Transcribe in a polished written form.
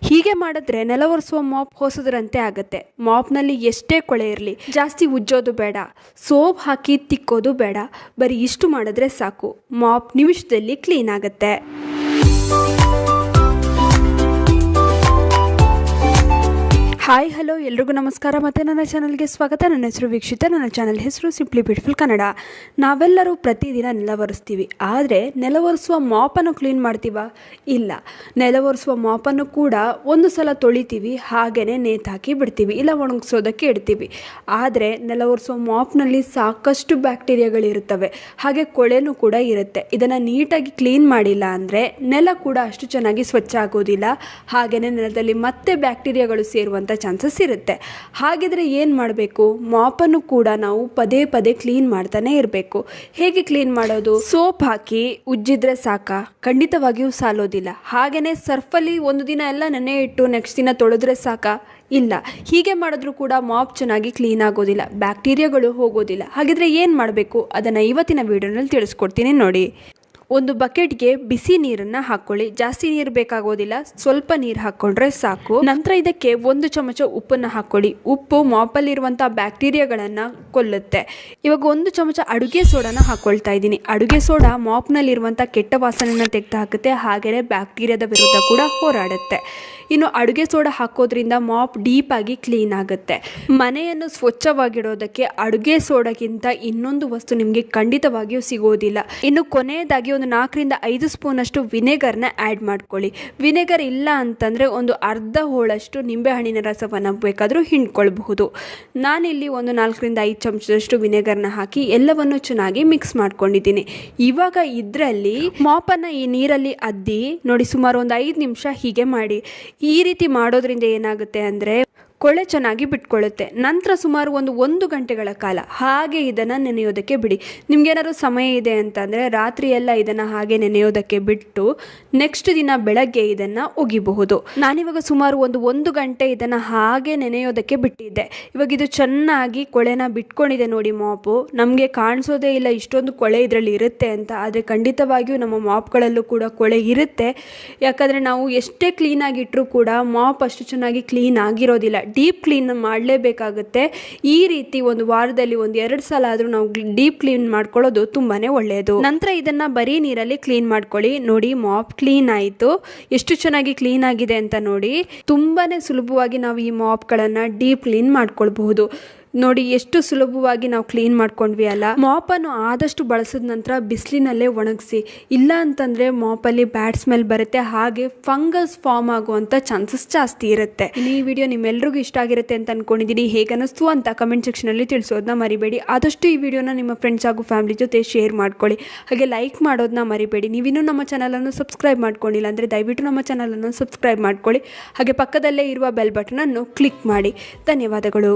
ಹೀಗೆ ಮಾಡಿದ್ರೆ ನೆಲ ಒರೆಸುವ ಮಾಪ್ ಹೊಸದ್ರಂತೆ ಆಗುತ್ತೆ. ಮಾಪ್ನಲ್ಲಿ ಎಷ್ಟೇ ಕೊಳೆ ಇರಲಿ, ಜಾಸ್ತಿ ಉಜ್ಜೋದು ಬೇಡ, ಸೋಪ್ ಹಾಕಿ ತಿಕ್ಕೋದು ಬೇಡ, ಬರೀ ಇಷ್ಟು ಮಾಡಿದ್ರೆ ಸಾಕು, ಮಾಪ್ ನಿಮಿಷದಲ್ಲಿ ಕ್ಲೀನ್ ಆಗುತ್ತೆ. ಹಾಯ್ ಹಲೋ ಎಲ್ರಿಗೂ ನಮಸ್ಕಾರ. ಮತ್ತು ನನ್ನ ಚಾನಲ್ಗೆ ಸ್ವಾಗತ. ನನ್ನ ಹೆಸರು ವೀಕ್ಷಿತ. ನನ್ನ ಚಾನಲ್ ಹೆಸರು ಸಿಂಪ್ಲಿ ಬ್ಯೂಟಿಫುಲ್ ಕನ್ನಡ. ನಾವೆಲ್ಲರೂ ಪ್ರತಿದಿನ ನೆಲ ಒರೆಸ್ತೀವಿ, ಆದರೆ ನೆಲ ಒರೆಸುವ ಮಾಪನ್ನು ಕ್ಲೀನ್ ಮಾಡ್ತೀವ? ಇಲ್ಲ. ನೆಲ ಒರೆಸುವ ಮಾಪನ್ನು ಕೂಡ ಒಂದು ಸಲ ತೊಳಿತೀವಿ, ಹಾಗೆಯೇ ನೇತಾಕಿ ಬಿಡ್ತೀವಿ, ಇಲ್ಲ ಒಣಗಿಸೋದಕ್ಕೆ ಇಡ್ತೀವಿ. ಆದರೆ ನೆಲ ಒರೆಸುವ ಮಾಪ್ನಲ್ಲಿ ಸಾಕಷ್ಟು ಬ್ಯಾಕ್ಟೀರಿಯಾಗಳಿರುತ್ತವೆ, ಹಾಗೆ ಕೊಳೆನೂ ಕೂಡ ಇರುತ್ತೆ. ಇದನ್ನು ನೀಟಾಗಿ ಕ್ಲೀನ್ ಮಾಡಿಲ್ಲ ಅಂದರೆ ನೆಲ ಕೂಡ ಅಷ್ಟು ಚೆನ್ನಾಗಿ ಸ್ವಚ್ಛ ಆಗೋದಿಲ್ಲ, ಹಾಗೆಯೇ ನೆಲದಲ್ಲಿ ಮತ್ತೆ ಬ್ಯಾಕ್ಟೀರಿಯಾಗಳು ಸೇರುವಂಥ ಚಾನ್ಸಸ್ ಇರುತ್ತೆ. ಹಾಗಿದ್ರೆ ಏನು ಮಾಡಬೇಕು? ಮಾಪನ್ನು ಕೂಡ ನಾವು ಪದೇ ಪದೇ ಕ್ಲೀನ್ ಮಾಡ್ತಾನೆ ಇರಬೇಕು. ಹೇಗೆ ಕ್ಲೀನ್ ಮಾಡೋದು? ಸೋಪ್ ಹಾಕಿ ಉಜ್ಜಿದ್ರೆ ಸಾಕಾ? ಖಂಡಿತವಾಗಿಯೂ ಸಾಲೋದಿಲ್ಲ. ಹಾಗೆಯೇ ಸರ್ಫಲ್ಲಿ ಒಂದು ದಿನ ಎಲ್ಲ ನೆನೆ ಇಟ್ಟು ನೆಕ್ಸ್ಟ್ ದಿನ ತೊಳೆದ್ರೆ ಸಾಕಾ? ಇಲ್ಲ. ಹೀಗೆ ಮಾಡಿದ್ರೂ ಕೂಡ ಮಾಪ್ ಚೆನ್ನಾಗಿ ಕ್ಲೀನ್ ಆಗೋದಿಲ್ಲ, ಬ್ಯಾಕ್ಟೀರಿಯಾಗಳು ಹೋಗೋದಿಲ್ಲ. ಹಾಗಿದ್ರೆ ಏನು ಮಾಡಬೇಕು? ಅದನ್ನು ಇವತ್ತಿನ ವಿಡಿಯೋನಲ್ಲಿ ತಿಳಿಸ್ಕೊಡ್ತೀನಿ ನೋಡಿ. ಒಂದು ಬಕೆಟ್ಗೆ ಬಿಸಿ ನೀರನ್ನು ಹಾಕ್ಕೊಳ್ಳಿ. ಜಾಸ್ತಿ ನೀರು ಬೇಕಾಗೋದಿಲ್ಲ, ಸ್ವಲ್ಪ ನೀರು ಹಾಕ್ಕೊಂಡ್ರೆ ಸಾಕು. ನಂತರ ಇದಕ್ಕೆ 1 ಚಮಚ ಉಪ್ಪನ್ನು ಹಾಕ್ಕೊಳ್ಳಿ. ಉಪ್ಪು ಮಾಪಲ್ಲಿರುವಂಥ ಬ್ಯಾಕ್ಟೀರಿಯಾಗಳನ್ನು ಕೊಲ್ಲುತ್ತೆ. ಇವಾಗ 1 ಚಮಚ ಅಡುಗೆ ಸೋಡಾನ ಹಾಕ್ಕೊಳ್ತಾ ಇದ್ದೀನಿ. ಅಡುಗೆ ಸೋಡಾ ಮಾಪ್ನಲ್ಲಿರುವಂಥ ಕೆಟ್ಟ ವಾಸನೆಯನ್ನು ತೆಗೆದು ಹಾಕುತ್ತೆ, ಹಾಗೆಯೇ ಬ್ಯಾಕ್ಟೀರಿಯಾದ ವಿರುದ್ಧ ಕೂಡ ಹೋರಾಡುತ್ತೆ. ಇನ್ನು ಅಡುಗೆ ಸೋಡಾ ಹಾಕೋದ್ರಿಂದ ಮಾಪ್ ಡೀಪಾಗಿ ಕ್ಲೀನ್ ಆಗುತ್ತೆ. ಮನೆಯನ್ನು ಸ್ವಚ್ಛವಾಗಿಡೋದಕ್ಕೆ ಅಡುಗೆ ಸೋಡಾಗಿಂತ ಇನ್ನೊಂದು ವಸ್ತು ನಿಮಗೆ ಖಂಡಿತವಾಗಿಯೂ ಸಿಗೋದಿಲ್ಲ. ಇನ್ನು ಕೊನೆಯದಾಗಿ ಒಂದು 4 ರಿಂದ 5 ಸ್ಪೂನಷ್ಟು ವಿನೆಗರ್ನ ಆ್ಯಡ್ ಮಾಡ್ಕೊಳ್ಳಿ. ವಿನೆಗರ್ ಇಲ್ಲ ಅಂತಂದರೆ ಒಂದು ಅರ್ಧ ಹೋಳಷ್ಟು ನಿಂಬೆಹಣ್ಣಿನ ರಸವನ್ನು ಬೇಕಾದರೂ ಹಿಂಡ್ಕೊಳ್ಬಹುದು. ನಾನಿಲ್ಲಿ ಒಂದು 4 ರಿಂದ 5 ಚಮಚದಷ್ಟು ವಿನೆಗರ್ನ ಹಾಕಿ ಎಲ್ಲವನ್ನು ಚೆನ್ನಾಗಿ ಮಿಕ್ಸ್ ಮಾಡ್ಕೊಂಡಿದ್ದೀನಿ. ಇವಾಗ ಇದರಲ್ಲಿ ಮಾಪನ್ನು ಈ ನೀರಲ್ಲಿ ಅದ್ದಿ ನೋಡಿ, ಸುಮಾರು ಒಂದು 5 ನಿಮಿಷ ಹೀಗೆ ಮಾಡಿ. ಈ ರೀತಿ ಮಾಡೋದ್ರಿಂದ ಏನಾಗುತ್ತೆ ಅಂದರೆ ಕೊಳೆ ಚೆನ್ನಾಗಿ ಬಿಟ್ಕೊಳ್ಳುತ್ತೆ. ನಂತರ ಸುಮಾರು ಒಂದು ಗಂಟೆಗಳ ಕಾಲ ಹಾಗೆ ಇದನ್ನು ನೆನೆಯೋದಕ್ಕೆ ಬಿಡಿ. ನಿಮಗೇನಾದ್ರು ಸಮಯ ಇದೆ ಅಂತಂದರೆ ರಾತ್ರಿ ಎಲ್ಲ ಇದನ್ನು ಹಾಗೆ ನೆನೆಯೋದಕ್ಕೆ ಬಿಟ್ಟು ನೆಕ್ಸ್ಟ್ ದಿನ ಬೆಳಗ್ಗೆ ಇದನ್ನು ಒಗಿಬಹುದು. ನಾನಿವಾಗ ಸುಮಾರು ಒಂದು ಗಂಟೆ ಇದನ್ನು ಹಾಗೆ ನೆನೆಯೋದಕ್ಕೆ ಬಿಟ್ಟಿದ್ದೆ. ಇವಾಗ ಇದು ಚೆನ್ನಾಗಿ ಕೊಳೆನ ಬಿಟ್ಕೊಂಡಿದೆ ನೋಡಿ. ಮಾಪು ನಮಗೆ ಕಾಣಿಸೋದೇ ಇಲ್ಲ ಇಷ್ಟೊಂದು ಕೊಳೆ ಇದರಲ್ಲಿ ಇರುತ್ತೆ ಅಂತ, ಆದರೆ ಖಂಡಿತವಾಗಿಯೂ ನಮ್ಮ ಮಾಪ್ಗಳಲ್ಲೂ ಕೂಡ ಕೊಳೆ ಇರುತ್ತೆ. ಯಾಕಂದರೆ ನಾವು ಎಷ್ಟೇ ಕ್ಲೀನಾಗಿಟ್ಟರೂ ಕೂಡ ಮಾಪ್ ಅಷ್ಟು ಚೆನ್ನಾಗಿ ಕ್ಲೀನ್ ಆಗಿರೋದಿಲ್ಲ. ಡೀಪ್ ಕ್ಲೀನ್ ಮಾಡಲೇಬೇಕಾಗುತ್ತೆ. ಈ ರೀತಿ ಒಂದು ವಾರದಲ್ಲಿ 1-2 ಸಲ ಆದರೂ ನಾವು ಡೀಪ್ ಕ್ಲೀನ್ ಮಾಡ್ಕೊಳ್ಳೋದು ತುಂಬಾ ಒಳ್ಳೆಯದು. ನಂತರ ಇದನ್ನು ಬರೀ ನೀರಲ್ಲಿ ಕ್ಲೀನ್ ಮಾಡ್ಕೊಳ್ಳಿ. ನೋಡಿ, ಮಾಪ್ ಕ್ಲೀನ್ ಆಯಿತು. ಎಷ್ಟು ಚೆನ್ನಾಗಿ ಕ್ಲೀನ್ ಆಗಿದೆ ಅಂತ ನೋಡಿ. ತುಂಬಾ ಸುಲಭವಾಗಿ ನಾವು ಈ ಮಾಪ್ಗಳನ್ನು ಡೀಪ್ ಕ್ಲೀನ್ ಮಾಡ್ಕೊಳ್ಬಹುದು. ನೋಡಿ ಎಷ್ಟು ಸುಲಭವಾಗಿ ನಾವು ಕ್ಲೀನ್ ಮಾಡ್ಕೊಂಡ್ವಿ ಅಲ್ಲ. ಮಾಪನ್ನು ಆದಷ್ಟು ಬಳಸಿದ ನಂತರ ಬಿಸಿಲಿನಲ್ಲೇ ಒಣಗಿಸಿ, ಇಲ್ಲ ಅಂತಂದರೆ ಮಾಪಲ್ಲಿ ಬ್ಯಾಡ್ ಸ್ಮೆಲ್ ಬರುತ್ತೆ, ಹಾಗೆ ಫಂಗಸ್ ಫಾರ್ಮ್ ಆಗುವಂಥ ಚಾನ್ಸಸ್ ಜಾಸ್ತಿ ಇರುತ್ತೆ. ಈ ವಿಡಿಯೋ ನಿಮ್ಮೆಲ್ರಿಗೂ ಇಷ್ಟ ಆಗಿರುತ್ತೆ ಅಂತ ಅನ್ಕೊಂಡಿದ್ದೀನಿ. ಹೇಗೆ ಅನ್ನಿಸ್ತು ಅಂತ ಕಮೆಂಟ್ ಸೆಕ್ಷನಲ್ಲಿ ತಿಳಿಸೋದನ್ನ ಮರಿಬೇಡಿ. ಆದಷ್ಟು ಈ ವಿಡಿಯೋನ ನಿಮ್ಮ ಫ್ರೆಂಡ್ಸ್ ಹಾಗೂ ಫ್ಯಾಮಿಲಿ ಜೊತೆ ಶೇರ್ ಮಾಡ್ಕೊಳ್ಳಿ, ಹಾಗೆ ಲೈಕ್ ಮಾಡೋದನ್ನ ಮರಿಬೇಡಿ. ನೀವಿನ್ನೂ ನಮ್ಮ ಚಾನಲನ್ನು ಸಬ್ಸ್ಕ್ರೈಬ್ ಮಾಡ್ಕೊಂಡಿಲ್ಲ ಅಂದರೆ ದಯವಿಟ್ಟು ನಮ್ಮ ಚಾನಲನ್ನು ಸಬ್ಸ್ಕ್ರೈಬ್ ಮಾಡ್ಕೊಳ್ಳಿ, ಹಾಗೆ ಪಕ್ಕದಲ್ಲೇ ಇರುವ ಬೆಲ್ ಬಟನನ್ನು ಕ್ಲಿಕ್ ಮಾಡಿ. ಧನ್ಯವಾದಗಳು.